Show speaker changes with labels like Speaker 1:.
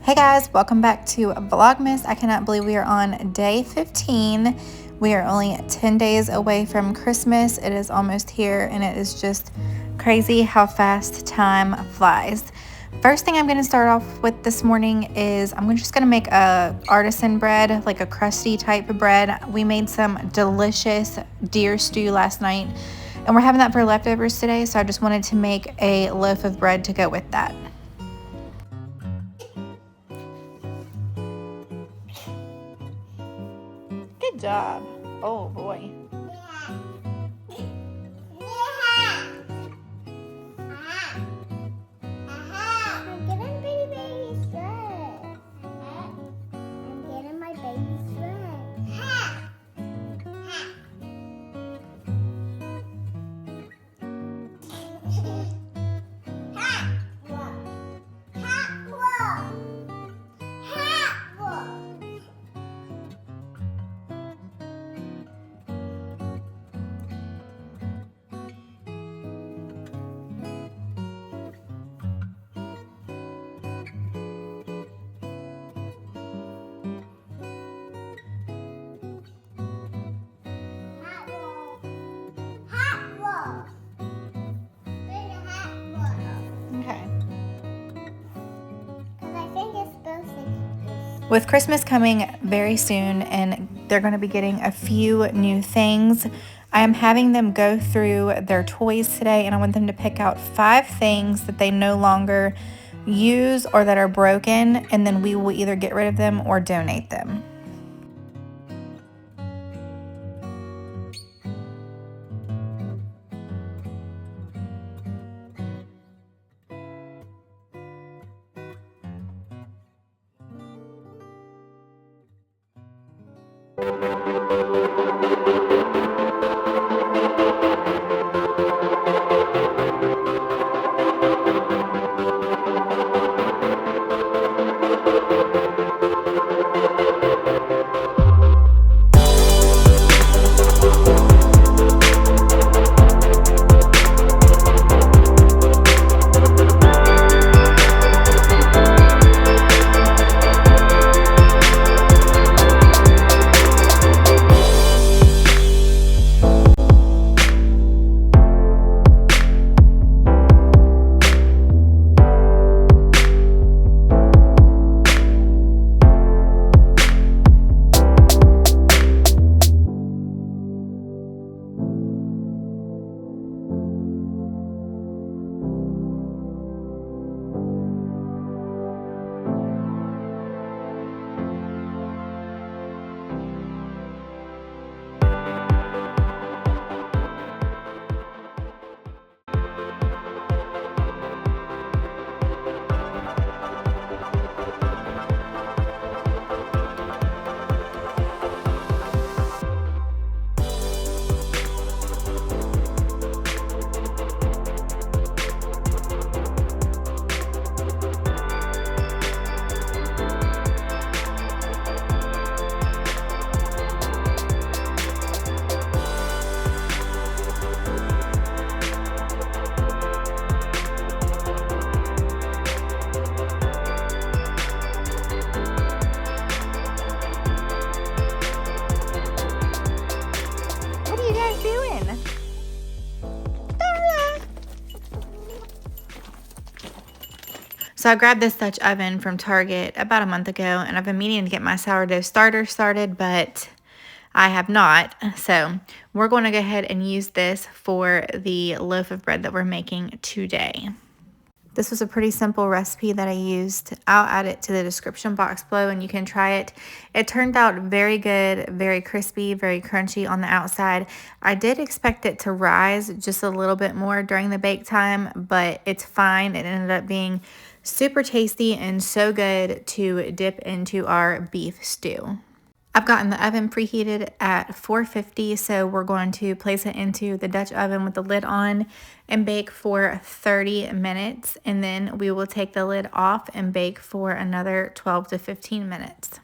Speaker 1: Hey guys, welcome back to Vlogmas. I cannot believe we are on day 15. We are only 10 days away from Christmas. It is almost here and it is just crazy how fast time flies. First thing I'm going to start off with this morning is I'm just going to make a artisan bread, like a crusty type of bread. We made some delicious deer stew last night and we're having that for leftovers today, so I just wanted to make a loaf of bread to go with that. Good job. Oh boy. With Christmas coming very soon and they're going to be getting a few new things, I am having them go through their toys today and I want them to pick out 5 things that they no longer use or that are broken, and then we will either get rid of them or donate them. So I grabbed this Dutch oven from Target about a month ago, and I've been meaning to get my sourdough starter started, but I have not. So we're going to go ahead and use this for the loaf of bread that we're making today. This was a pretty simple recipe that I used. I'll add it to the description box below and you can try it. It turned out very good, very crispy, very crunchy on the outside. I did expect it to rise just a little bit more during the bake time, but it's fine. It ended up being super tasty and so good to dip into our beef stew. I've gotten the oven preheated at 450, so we're going to place it into the Dutch oven with the lid on and bake for 30 minutes, and then we will take the lid off and bake for another 12 to 15 minutes.